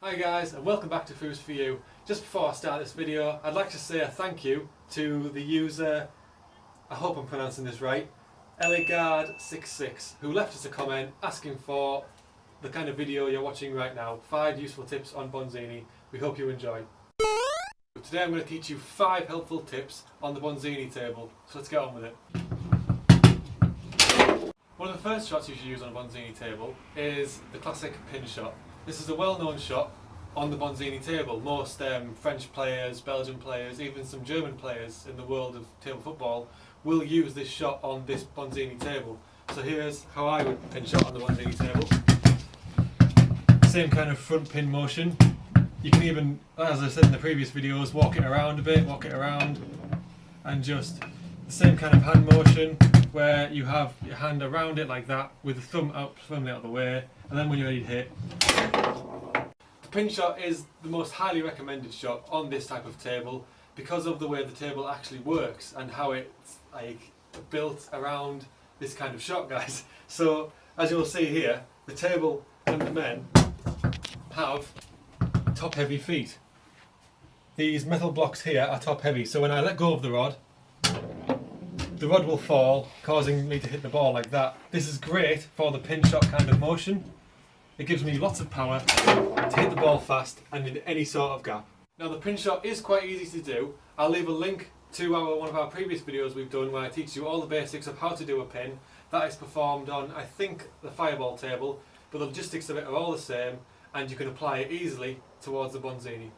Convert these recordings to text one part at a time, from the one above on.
Hi guys, and welcome back to Foods For You. Just before I start this video, I'd like to say a thank you to the user, I hope I'm pronouncing this right, Eligard66, who left us a comment asking for the kind of video you're watching right now. 5 useful tips on Bonzini. We hope you enjoy. Today I'm going to teach you 5 helpful tips on the Bonzini table, so let's get on with it. One of the first shots you should use on a Bonzini table is the classic pin shot. This is a well-known shot on the Bonzini table. Most French players, Belgian players, even some German players in the world of table football will use this shot on this Bonzini table. So here's how I would pin shot on the Bonzini table. Same kind of front pin motion. You can even, as I said in the previous videos, walk it around a bit, walk it around, and just the same kind of hand motion where you have your hand around it like that with the thumb out firmly out of the way, and then when you're ready to hit. The pin shot is the most highly recommended shot on this type of table because of the way the table actually works and how it's built around this kind of shot, guys. So as you'll see here, the table and the men have top heavy feet. These metal blocks here are top heavy, so when I let go of the rod will fall, causing me to hit the ball like that. This is great for the pin shot kind of motion. It gives me lots of power to hit the ball fast and in any sort of gap. Now the pin shot is quite easy to do. I'll leave a link to one of our previous videos we've done where I teach you all the basics of how to do a pin. That is performed on, I think, the fireball table, but the logistics of it are all the same and you can apply it easily towards the Bonzini.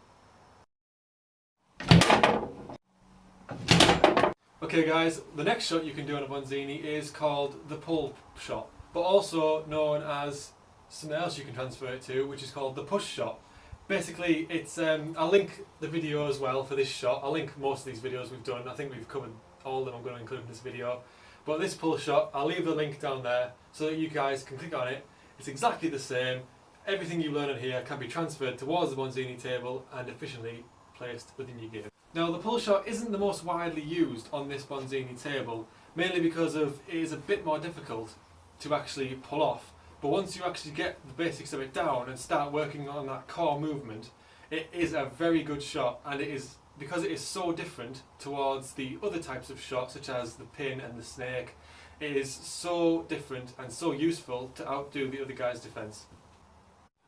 Okay guys, the next shot you can do on a Bonzini is called the pull shot, but also known as something else you can transfer it to, which is called the push shot. Basically, it's I'll link the video as well for this shot. I'll link most of these videos we've done. I think we've covered all of them. I'm going to include in this video. But this pull shot, I'll leave the link down there so that you guys can click on it. It's exactly the same. Everything you learn on here can be transferred towards the Bonzini table and efficiently placed within your game. Now the pull shot isn't the most widely used on this Bonzini table, mainly because it is a bit more difficult to actually pull off. But once you actually get the basics of it down and start working on that core movement, it is a very good shot, and it is, because it is so different towards the other types of shots such as the pin and the snake, it is so different and so useful to outdo the other guy's defence.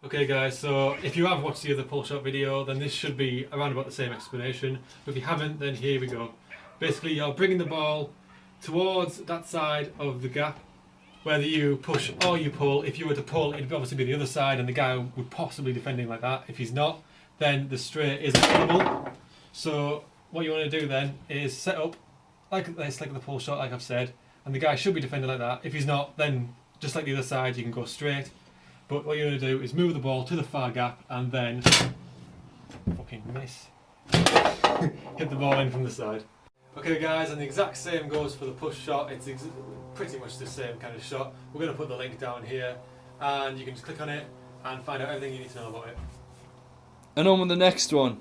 Okay guys, so if you have watched the other pull shot video, then this should be around about the same explanation. But if you haven't, then here we go. Basically, you're bringing the ball towards that side of the gap, whether you push or you pull. If you were to pull, it'd obviously be the other side and the guy would possibly be defending like that. If he's not, then the straight is available. So what you want to do then is set up like this, like the pull shot, like I've said, and the guy should be defending like that. If he's not, then just like the other side, you can go straight. But what you're going to do is move the ball to the far gap and then fucking miss. Hit the ball in from the side. Okay guys, and the exact same goes for the push shot. It's pretty much the same kind of shot. We're going to put the link down here and you can just click on it and find out everything you need to know about it. And on with the next one.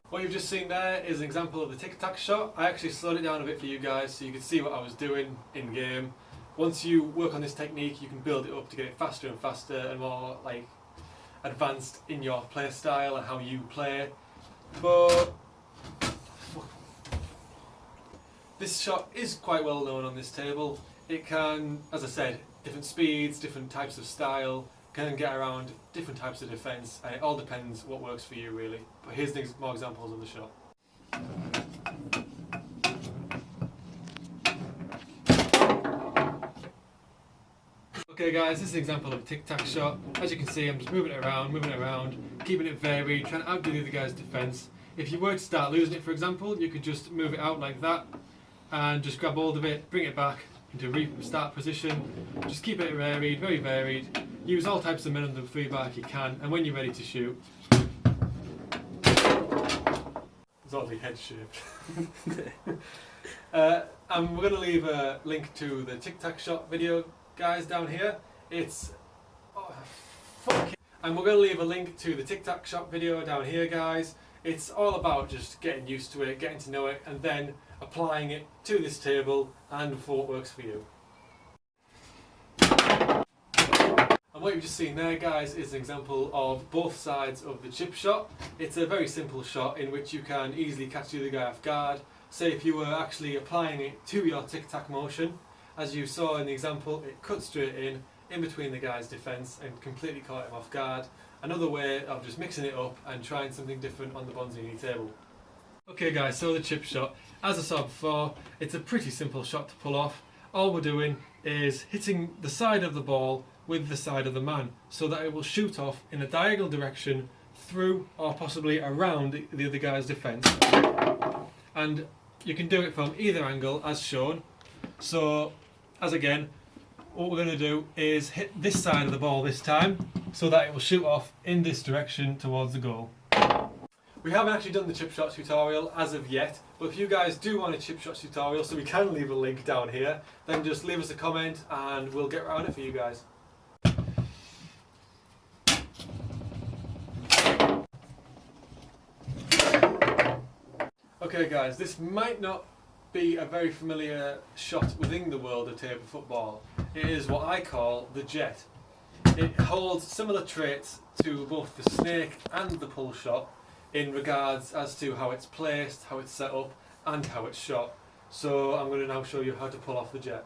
What you've just seen there is an example of the tic-tac shot. I actually slowed it down a bit for you guys so you could see what I was doing in game. Once you work on this technique, you can build it up to get it faster and faster and more advanced in your play style and how you play. But this shot is quite well known on this table. It can, as I said, different speeds, different types of style, can get around different types of defence, and it all depends what works for you really. But here's more examples of the shot. Okay guys, this is an example of a tic-tac shot. As you can see, I'm just moving it around, keeping it varied, trying to outdo the other guy's defence. If you were to start losing it, for example, you could just move it out like that and just grab hold of it, bring it back into restart position. Just keep it varied, very varied. Use all types of men on the free bar if you can, and when you're ready to shoot. It's oddly head shaped. And we're going to leave a link to the tic-tac shot video, guys, down here. It's and we're going to leave a link to the tic-tac shot video down here, guys. It's all about just getting used to it, getting to know it, and then applying it to this table and for what works for you. And what you've just seen there, guys, is an example of both sides of the chip shot. It's a very simple shot in which you can easily catch the other guy off guard. Say if you were actually applying it to your tic-tac motion, as you saw in the example, it cut straight in between the guy's defence and completely caught him off guard. Another way of just mixing it up and trying something different on the Bonzini table. Okay guys, so the chip shot, as I saw before, it's a pretty simple shot to pull off. All we're doing is hitting the side of the ball with the side of the man so that it will shoot off in a diagonal direction through or possibly around the other guy's defence. And you can do it from either angle as shown. So, as again, what we're going to do is hit this side of the ball this time so that it will shoot off in this direction towards the goal. We haven't actually done the chip shot tutorial as of yet, but if you guys do want a chip shot tutorial, so we can leave a link down here, then just leave us a comment and we'll get around it for you guys. Okay guys, this might not be a very familiar shot within the world of table football. It is what I call the jet. It holds similar traits to both the snake and the pull shot in regards as to how it's placed, how it's set up and how it's shot. So I'm going to now show you how to pull off the jet.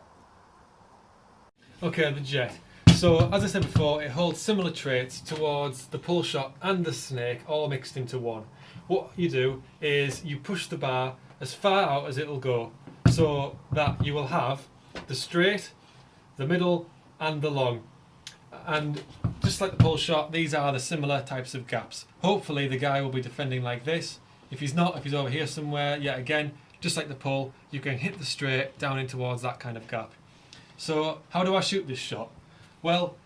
Okay, the jet. So as I said before, it holds similar traits towards the pull shot and the snake all mixed into one. What you do is you push the bar as far out as it'll go so that you will have the straight, the middle and the long. And just like the pull shot, these are the similar types of gaps. Hopefully the guy will be defending like this. If he's not, if he's over here somewhere, yet again, just like the pull, you can hit the straight down in towards that kind of gap. So how do I shoot this shot? Well,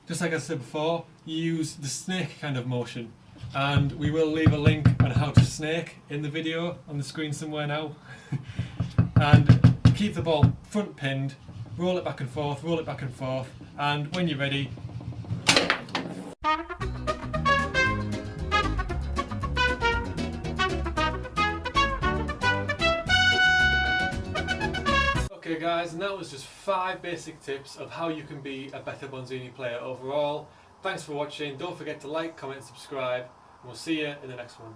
just like I said before, you use the snake kind of motion. And we will leave a link on how to snake in the video on the screen somewhere now. And keep the ball front pinned, roll it back and forth, roll it back and forth, and when you're ready, okay guys, and that was just 5 basic tips of how you can be a better Bonzini player overall. Thanks for watching, don't forget to like, comment, subscribe, and we'll see you in the next one.